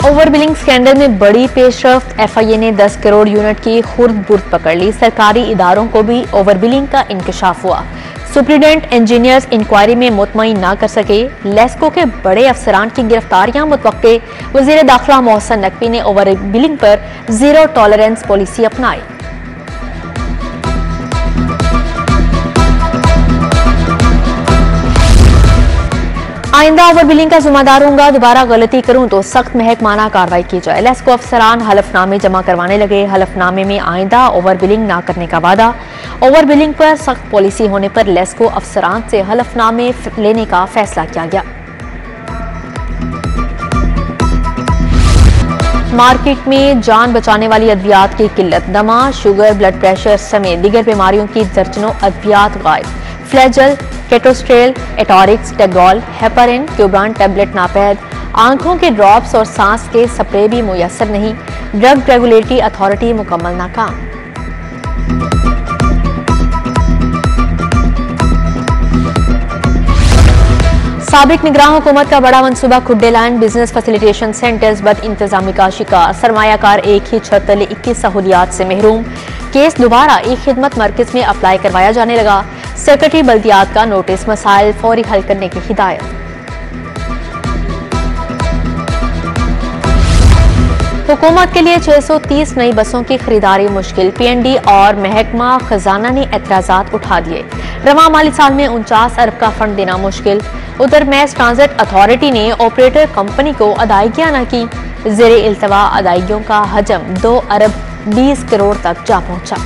Over billing scandal में बड़ी पेशरफ्त, FIA ने 10 करोड़ यूनिट की खुर्द-बुर्द पकड़ ली। सरकारी इदारों को भी ओवर बिलिंग का इंकशाफ हुआ। सुप्रीडेंट इंजीनियर्स इंक्वायरी में मुतमईन ना कर सके। लेस्को के बड़े अफसरान की गिरफ्तारियां मुतवक्के। वजीर दाखिला मोहसन नकवी ने ओवर बिलिंग पर जीरो टॉलरेंस पॉलिसी अपनाई। आइंदा ओवर बिलिंग का जिम्मेदार होगा। दोबारा गलती करूं तो सख्त महकमाना कार्रवाई की जाए। लेस्को अफसरान हलफनामे जमा करवाने लगे। हलफनामे में आइंदा ओवर बिलिंग ना करने का वादा। ओवर बिलिंग पर सख्त पॉलिसी होने पर लेस्को अफसरान से हलफनामे लेने का फैसला किया गया। मार्केट में जान बचाने वाली अद्वियात की किल्लत। दमा, शुगर, ब्लड प्रेशर समेत दीगर बीमारियों की दर्जनों अद्वियात गायब। फ्लैजल, केटोस्ट्रेल, एटॉरिक्स, टेगॉल, हेपारिन, क्यूब्रान टैबलेट नापैद। आंखों के ड्रॉप्स और सांस के स्प्रे भी मुयस्सर नहीं। ड्रग रेगुलेटरी अथॉरिटी मुकम्मल नाकाम। साबिक निगरान हुकूमत का बड़ा मंसूबा खुड्डे लाइन बिजनेस फैसिलिटेशन सेंटर्स बद इंतजामी का शिकार। सरमायाकार एक ही छत तले 21 सहूलियात से महरूम। केस दोबारा एक खिदमत मरकज में अप्लाई करवाया जाने लगा। सेक्रेटरी बल्दियात का नोटिस, मसाइल फौरी हल करने की हिदायत। हुकूमत के लिए 630 नई बसों की खरीदारी मुश्किल। पीएनडी और महकमा खजाना ने एतराजात उठा दिए। रवां माली साल में 49 अरब का फंड देना मुश्किल। उधर मैस ट्रांजिट अथॉरिटी ने ऑपरेटर कंपनी को अदायगियां न की। ज़ेरे इल्तवा अदायगियों का हजम 2 अरब 20 करोड़ तक जा पहुंचा।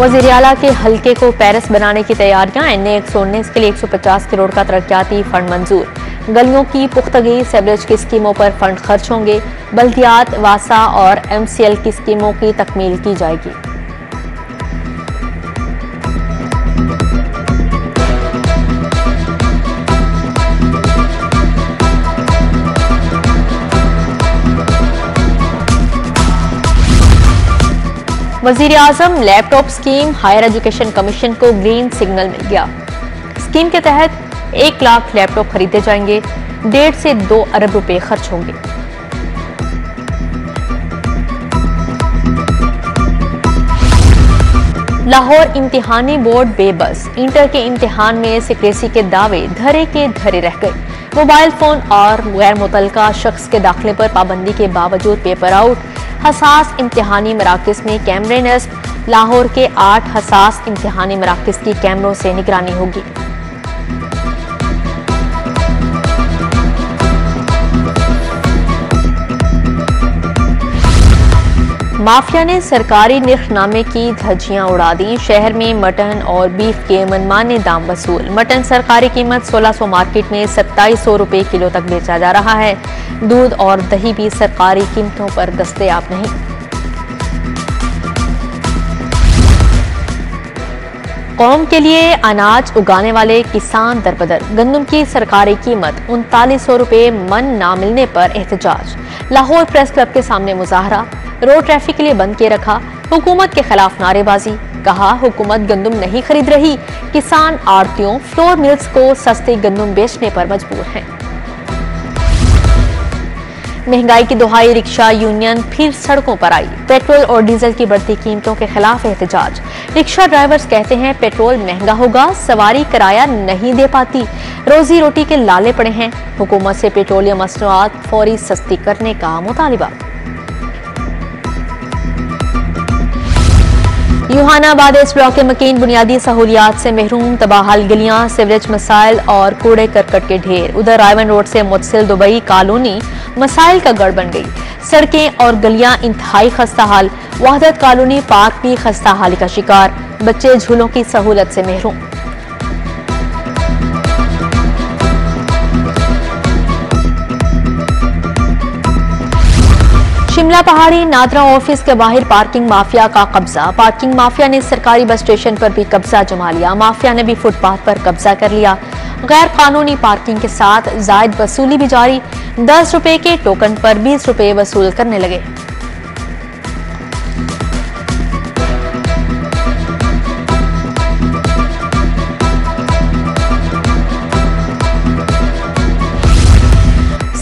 वज़ीर आला के हल्के को पेरिस बनाने की तैयारियां। NA 119 के लिए 150 करोड़ का तरक्याती फंड मंजूर। गलियों की पुख्तगी, सेवरेज की स्कीमों पर फंड खर्च होंगे। बल्दियात, वासा और MCL की स्कीमों की तकमील की जाएगी। वजीर आजम laptop scheme, higher education commission को ग्रीन सिग्नल मिल गया। स्कीम के तहत 1 लाख लैपटॉप खरीदे जाएंगे। 1.5 से 2 अरब रुपए खर्च होंगे। लाहौर इम्तिहानी बोर्ड बेबस। इंटर के इम्तिहान में सिक्रेसी के दावे धरे के धरे रह गए। मोबाइल फोन और गैर मुतल्लका शख्स के दाखिले पर पाबंदी के बावजूद पेपर आउट। हसास इम्तिहानी मराकज में कैमरे नस्ब। लाहौर के 8 हसास इम्तिहानी मराकज की कैमरों से निगरानी होगी। माफिया ने सरकारी निर्खनामे की धज्जियां उड़ा दी। शहर में मटन और बीफ के मनमाने दाम वसूल। मटन सरकारी कीमत 1600 मार्केट में 2700 रुपए किलो तक बेचा जा रहा है। दूध और दही भी सरकारी कीमतों पर दस्तयाब नहीं। कौम के लिए अनाज उगाने वाले किसान दरबदर। गंदम की सरकारी कीमत 3900 रुपए मन ना मिलने पर एहतजाज। लाहौर प्रेस क्लब के सामने मुजाहरा। रोड ट्रैफिक के लिए बंद किए रखा। हुकूमत के खिलाफ नारेबाजी। कहा हुकूमत गंदम नहीं खरीद रही। किसान आड़तियों, फ्लोर मिल्स को सस्ते गंदम बेचने पर मजबूर हैं। महंगाई की दुहाई, रिक्शा यूनियन फिर सड़कों पर आई। पेट्रोल और डीजल की बढ़ती कीमतों के खिलाफ एहतजाज। रिक्शा ड्राइवर्स कहते हैं पेट्रोल महंगा होगा, सवारी किराया नहीं दे पाती, रोजी रोटी के लाले पड़े हैं। हुकूमत से पेट्रोलियम मसनूआत फौरी सस्ती करने का मुतालिबा। यूहानाबाद इस ब्लॉक के मकीन बुनियादी सहूलियात से महरूम। तबाहल गलियां, सीवरेज मसाइल और कूड़े करकट के ढेर। उधर रायवन रोड से मुतसिल दुबई कॉलोनी मसाइल का गढ़ बन गई। सड़कें और गलियां इंतहाई खस्ता हाल। वहदत कॉलोनी पार्क भी खस्ता हाली का शिकार। बच्चे झूलों की सहूलत से महरूम। शिमला पहाड़ी नादरा ऑफिस के बाहर पार्किंग माफिया का कब्जा। पार्किंग माफिया ने सरकारी बस स्टेशन पर भी कब्जा जमा लिया। माफिया ने भी फुटपाथ पर कब्जा कर लिया। गैर कानूनी पार्किंग के साथ जायद वसूली भी जारी। 10 रुपए के टोकन पर 20 रुपए वसूल करने लगे।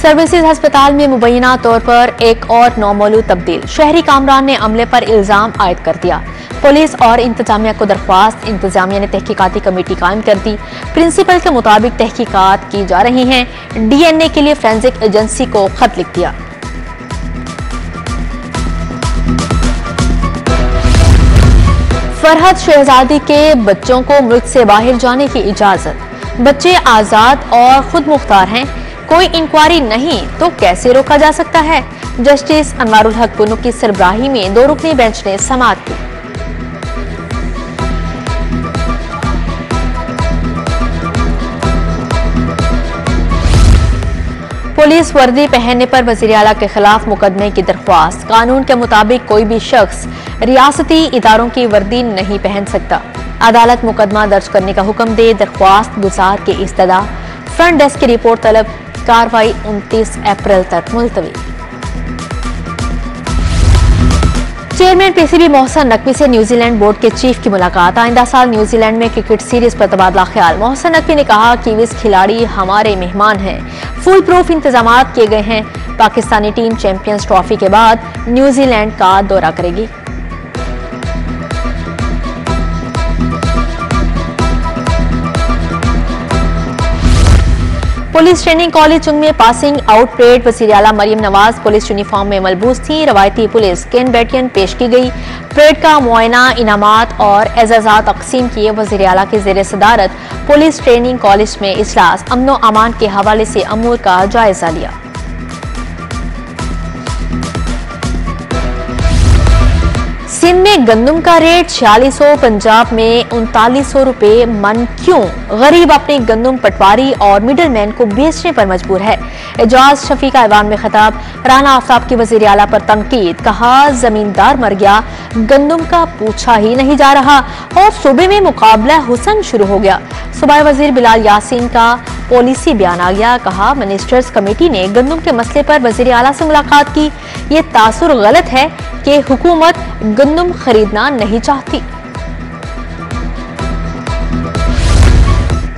सर्विसेज अस्पताल में मुबैना तौर पर एक और नौमौलूद तब्दील। शहरी कामरान ने अमले पर इल्जाम आयद कर दिया। पुलिस और इंतजामिया को दरख्वास्त। इंतजामिया ने तहकीकाती कमेटी कायम कर दी। प्रिंसिपल के मुताबिक तहकीकात की जा रही हैं। DNA के लिए फोरेंसिक एजेंसी को खत लिख दिया। फरहद शहजादी के बच्चों को मुल्क से बाहर जाने की इजाजत। बच्चे आजाद और खुद मुख्तार हैं, कोई इंक्वायरी नहीं तो कैसे रोका जा सकता है। जस्टिस अनवारुल हक पुन्नू की सरबराही में 2 रुकनी बेंच ने समाअत की। पुलिस वर्दी पहनने पर वजीर आला के खिलाफ मुकदमे की दरख्वास्त। कानून के मुताबिक कोई भी शख्स रियासती इदारों की वर्दी नहीं पहन सकता। अदालत मुकदमा दर्ज करने का हुक्म दे। दरख्वास्त गुजार की इस्तदा। फ्रंट डेस्क की रिपोर्ट तलब। कार्रवाई 29 अप्रैल तक मुलतवी। चेयरमैन PCB मोहसन नकवी से न्यूजीलैंड बोर्ड के चीफ की मुलाकात। आइंदा साल न्यूजीलैंड में क्रिकेट सीरीज पर तबादला ख्याल। मोहसन नकवी ने कहा कि किवीज खिलाड़ी हमारे मेहमान हैं, फुल प्रूफ इंतजाम किए गए हैं। पाकिस्तानी टीम चैंपियंस ट्रॉफी के बाद न्यूजीलैंड का दौरा करेगी। पुलिस ट्रेनिंग कॉलेज चुंग में पासिंग आउट परेड। वज़ीर आला मरियम नवाज पुलिस यूनिफॉर्म में मलबूस थी। रवायती पुलिस कैन बैटियन पेश की गई। परेड का मुआयना, इनामात और एजाजात तकसीम किए। वज़ीर आला की ज़ेर सदारत पुलिस ट्रेनिंग कॉलेज में इजलास। अमनो अमान के हवाले से अमूर का जायजा लिया। सिंध में गंदम का रेट 4600, पंजाब में 3900 रुपए मन। क्यों? गरीब अपनी गंदम पटवारी और मिडल मैन को बेचने पर मजबूर है। एजाज शफी का ऐवान में खिताब। राना आफ्ताब की वजीर आला पर तनकीद। कहा जमींदार मर गया, गंदम का पूछा ही नहीं जा रहा और सूबे में मुकाबला हुसन शुरू हो गया। सूबाई वजीर बिलाल यासीन का पॉलिसी बयान आ गया। कहा मिनिस्टर्स कमेटी ने गंदम के मसले पर वजीर आला से मुलाकात की। ये तासुर गलत है कि हुकूमत गंदम खरीदना नहीं चाहती।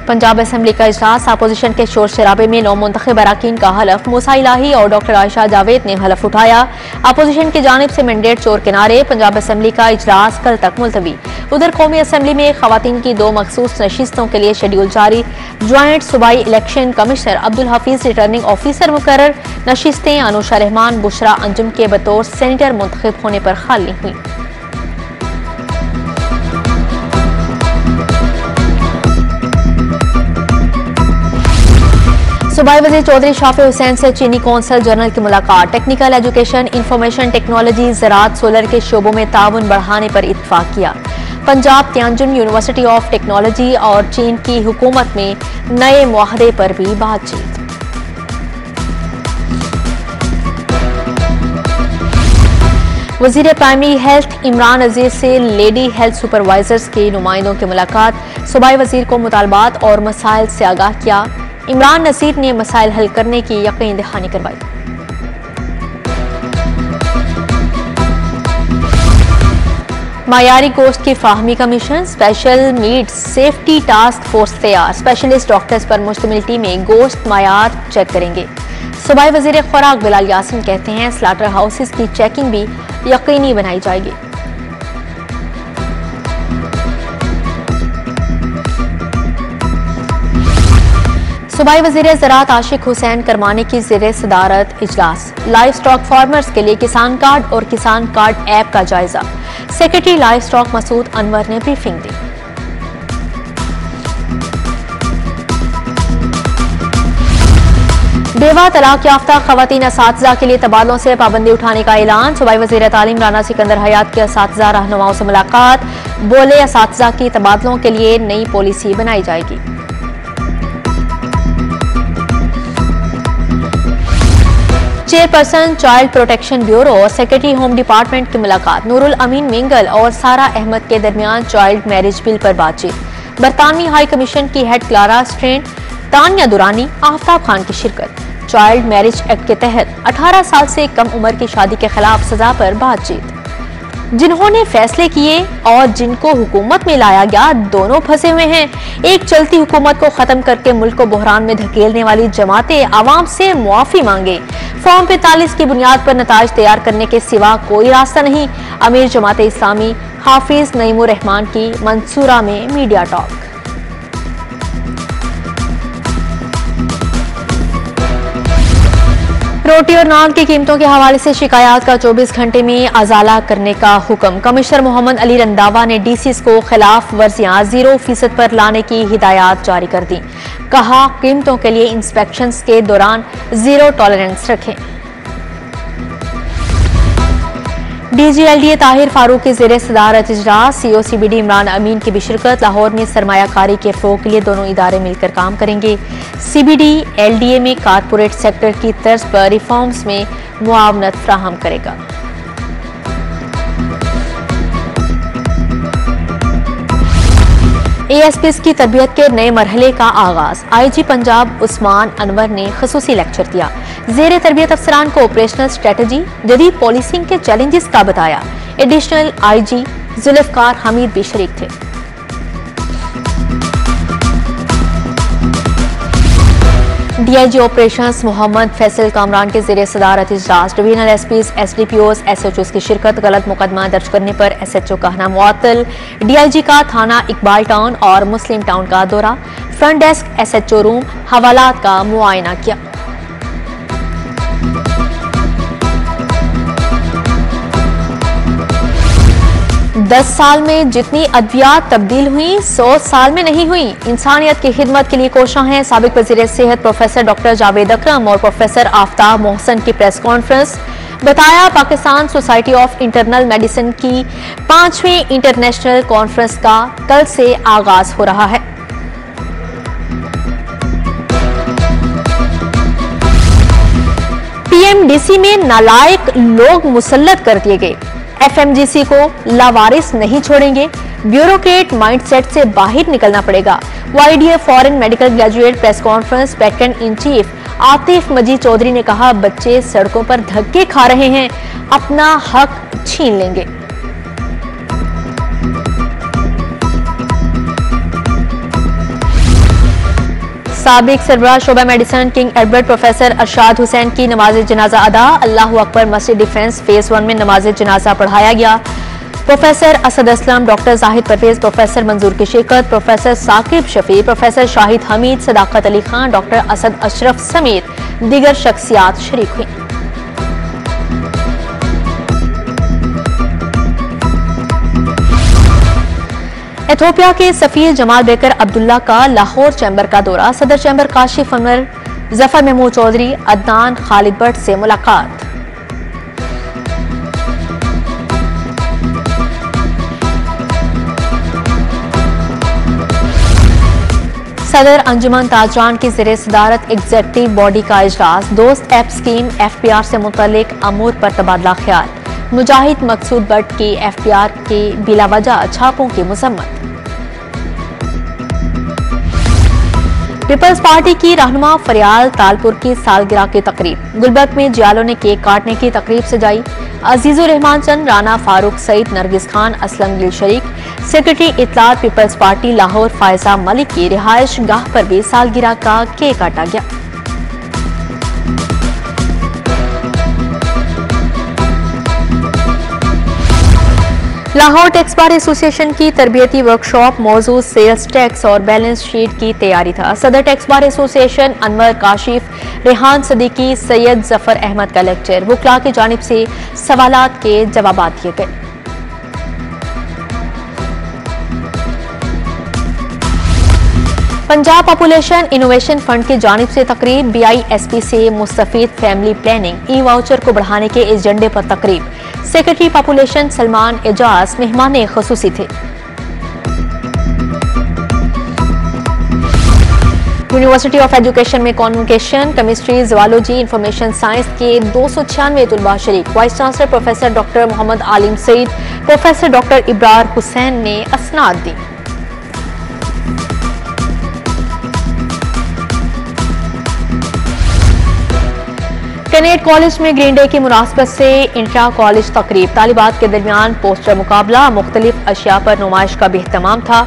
पंजाब असेंबली का इजलास। अपोजिशन के शोर शराबे में नौमुंतखब अरकान का हलफ। मूसा इलाही और डॉक्टर आयशा जावेद ने हलफ उठाया। अपोजिशन की जानिब से मैंडेट चोर किनारे। पंजाब असेंबली का इजलास कल तक मुलतवी। उधर कौमी असेंबली में खवातीन की 2 मखसूस नशिस्तों के लिए शेड्यूल जारी। ज्वाइंट सूबाई election commissioner Abdul Hafeez returning officer मुकर्रर। नशिस्तें अनुषा रहमान, बुशरा अंजुम के बतौर सेनेटर मुंतखब होने पर खाली हुई। सूबाई वज़ीर चौधरी शाफी हुसैन से चीनी कौंसल जनरल की मुलाकात। टेक्निकल एजुकेशन, इंफॉर्मेशन टेक्नोलॉजी, ज़राअत, सोलर के शोबों में ताउन बढ़ाने पर इत्तफाक किया। Punjab Tianjin university of technology और चीन की हुकूमत में नए मुआहदे पर भी बातचीत। वज़ीर प्राइमरी हेल्थ इमरान अजीज से लेडी हेल्थ सुपरवाइजर्स के नुमाइंदों की मुलाकात। सूबाई वज़ीर को मुतालबात और मसाइल से आगाह किया। इमरान नसीर ने मसाइल हल करने की यकीन दहानी करवाई। मायारी गोश्त की फाहमी commission. Special meat safety task force तैयार। स्पेशलिस्ट डॉक्टर्स पर मुश्तमिल टीमें गोश्त मायार चेक करेंगे। सूबाई वज़ीर खुराक बिलाल यासीन कहते हैं स्लाटर हाउसेस की चेकिंग भी यकीनी बनाई जाएगी। सूबाई वज़ीर ज़राअत आशिक हुसैन करमानी की ज़ेर सदारत इजलास। लाइव स्टॉक फार्मर्स के लिए किसान कार्ड और किसान कार्ड ऐप का जायजा। Secretary livestock Masood Anwar ने ब्रीफिंग दी। बेवा तलाक याफ्ता खवातीन असातिज़ा के लिए तबादलों से पाबंदी उठाने का ऐलान। सूबाई वज़ीर तालीम राना सिकंदर हयात के असातिज़ा रहनुमाओं से मुलाकात। बोले असातिज़ा की तबादलों के लिए नई पॉलिसी बनाई जाएगी। चेयरपर्सन चाइल्ड प्रोटेक्शन ब्यूरो और सेक्रेटरी होम डिपार्टमेंट की मुलाकात। नूरुल अमीन मिंगल और सारा अहमद के दरमियान चाइल्ड मैरिज बिल पर बातचीत। बरतानवी हाई कमीशन की head Clara Strain, Tania Durrani, Aftab Khan की शिरकत। चाइल्ड मैरिज एक्ट के तहत 18 साल से कम उम्र की शादी के खिलाफ सजा पर बातचीत। जिन्होंने फैसले किए और जिनको हुकूमत में लाया गया, दोनों फंसे हुए हैं। एक चलती हुकूमत को खत्म करके मुल्क को बहरान में धकेलने वाली जमातें आवाम से मुआफी मांगे। फॉर्म 45 की बुनियाद पर नताज तैयार करने के सिवा कोई रास्ता नहीं। अमीर जमात इस्लामी हाफिज नईमुर रहमान की मंसूरा में मीडिया टॉक। रोटी और नान की कीमतों के हवाले से शिकायत का 24 घंटे में अजाला करने का हुक्म। कमिश्नर मोहम्मद अली रंधावा ने डीसीज को खिलाफ वर्जियां 0% पर लाने की हिदायत जारी कर दी। कहा, कीमतों के लिए इंस्पेक्शंस के दौरान 0 टॉलरेंस रखें। DGLDA ताहिर फारूक के ज़ेरे सदारत इजलास COCBD इमरान अमीन की भी शिरकत। लाहौर में सरमायाकारी के फ़रोग़ के लिए दोनों इदारे मिलकर काम करेंगे। CBD LDA में कारपोरेट सेक्टर की तर्ज पर रिफॉर्म्स में मुआवनत फ्राहम करेगा। ASPs की तरबियत के नए मरहले का आगाज। IG पंजाब उस्मान अनवर ने खसूसी लेक्चर दिया। ज़ेरे तरबियत अफसरान को ऑपरेशनल स्ट्रेटजी, जदीद पॉलिसिंग के चैलेंजेस का बताया। एडिशनल IG जुल्फकार हमीद भी शरीक थे। DIG ऑपरेशंस मोहम्मद फैसल कामरान के ज़ेरे सदारत इजलास। डिवीजनल SPs, SDPOs, SHOs की शिरकत। गलत मुकदमा दर्ज करने पर SHO कहना मुअत्तल। DIG का थाना इकबाल टाउन और मुस्लिम टाउन का दौरा। फ्रंट डेस्क SHO रूम हवालात का मुआयना किया। दस साल में जितनी अद्वियात तब्दील हुई 100 साल में नहीं हुई। इंसानियत की खिदमत के लिए कोशां हैं। साबिक वज़ीर सेहत प्रोफेसर डॉक्टर जावेद अकरम और प्रोफेसर आफ्ताब मोहसन की प्रेस कॉन्फ्रेंस। बताया, Pakistan society of internal medicine की 5वीं इंटरनेशनल कॉन्फ्रेंस का कल से आगाज हो रहा है। PMDC में नालायक लोग मुसल्लत कर दिए गए। FMGC को लावारिस नहीं छोड़ेंगे। ब्यूरोक्रेट माइंडसेट से बाहर निकलना पड़ेगा। YDF foreign medical graduate press conference. Patron in chief Atif Majid Chaudhry ने कहा, बच्चे सड़कों पर धक्के खा रहे हैं, अपना हक छीन लेंगे। साबिक सरबराह शोबा medicine King Edward professor Arshad Hussain की नमाज जनाजा अदा। अल्लाहु अकबर मस्जिद डिफेंस फेज 1 में नमाज जनाजा पढ़ाया गया। Professor Asad Aslam, doctor Zahid Parvez, professor Manzoor की शिरकत। Professor Saqib Shafi, professor Shahid Hameed, Sadaqat Ali Khan, doctor Asad Ashraf समेत दीगर शख्सियात शरीक हुई। इथियोपिया के सफीर जमाल बेकर अब्दुल्ला का लाहौर चैम्बर का दौरा। सदर चैम्बर काशिफ अनवर, जफर महमूद चौधरी, अदनान खालिद भट्ट से मुलाकात। सदर अंजुमन ताजरान की ज़ेरे सदारत एग्जेक्टिव बॉडी का इजलास। दोस्त ऐप स्कीम FPR से मुतल्लिक अमूर पर तबादला ख्याल। मुजाहिद मकसूद भट्ट की FPR के बिलावजह छापों की मजम्मत। पीपल्स पार्टी की रहनुमा फरियाल तालपुर की सालगिरह की तकरीब। गुलबर्ग में जियालों ने केक काटने की तकरीब सजाई। अजीजुर रहमान चंद, राना फारूक सईद, नरगिस खान, असलम गिल शरीक। सेक्रेटरी इत्तलात पीपल्स पार्टी लाहौर फायजा मलिक की रिहाइश गाह पर भी सालगिरह का केक काटा गया। लाहौर टैक्स बार एसोसिएशन की तरबियती वर्कशॉप मौजूद सेल्स टैक्स और बैलेंस शीट की तैयारी था। सदर tax bar association Anwar Kashif, Rehan Siddiqui, Syed Zafar Ahmed का लेक्चर। वुकला की जानिब से सवालात के जवाब दिए गए। पंजाब पॉपुलेशन इनोवेशन फंड की जानिब से तकरीब। BISP से मुस्तफीद फैमिली प्लानिंग ई वाउचर को बढ़ाने के एजेंडे पर तकरीब। सेक्रेटरी पॉपुलेशन सलमान एजाज मेहमान खसूसी थे। यूनिवर्सिटी ऑफ एजुकेशन में communication, chemistry, zoology, information science के 296 तुलबा शरीक। Vice chancellor professor doctor Mohammad Alim Saeed, professor doctor Ibrar Hussain ने असनाद दी। कैनेट कॉलेज में ग्रीन डे की मुनासबत से इंट्रा कॉलेज तकरीब, तालिबात के दरमियान पोस्टर मुकाबला, मुख्तलिफ अशिया पर नुमाइश का भी एहतमाम था।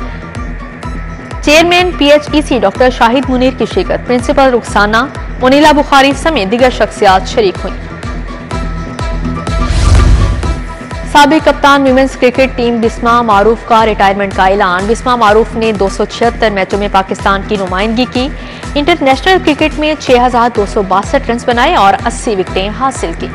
Chairman PHEC doctor Shahid Munir की शिरकत, प्रिंसिपल रुखसाना, मुनीला बुखारी समेत दीगर शख्सियात शरीक हुई। साबिक कप्तान विमेंस क्रिकेट टीम बिस्मा मारूफ का रिटायरमेंट का ऐलान। बिस्मा मारूफ ने 276 मैचों में पाकिस्तान की नुमाइंदगी की। इंटरनेशनल क्रिकेट में 6262 रन बनाए और 80 विकेटें हासिल की।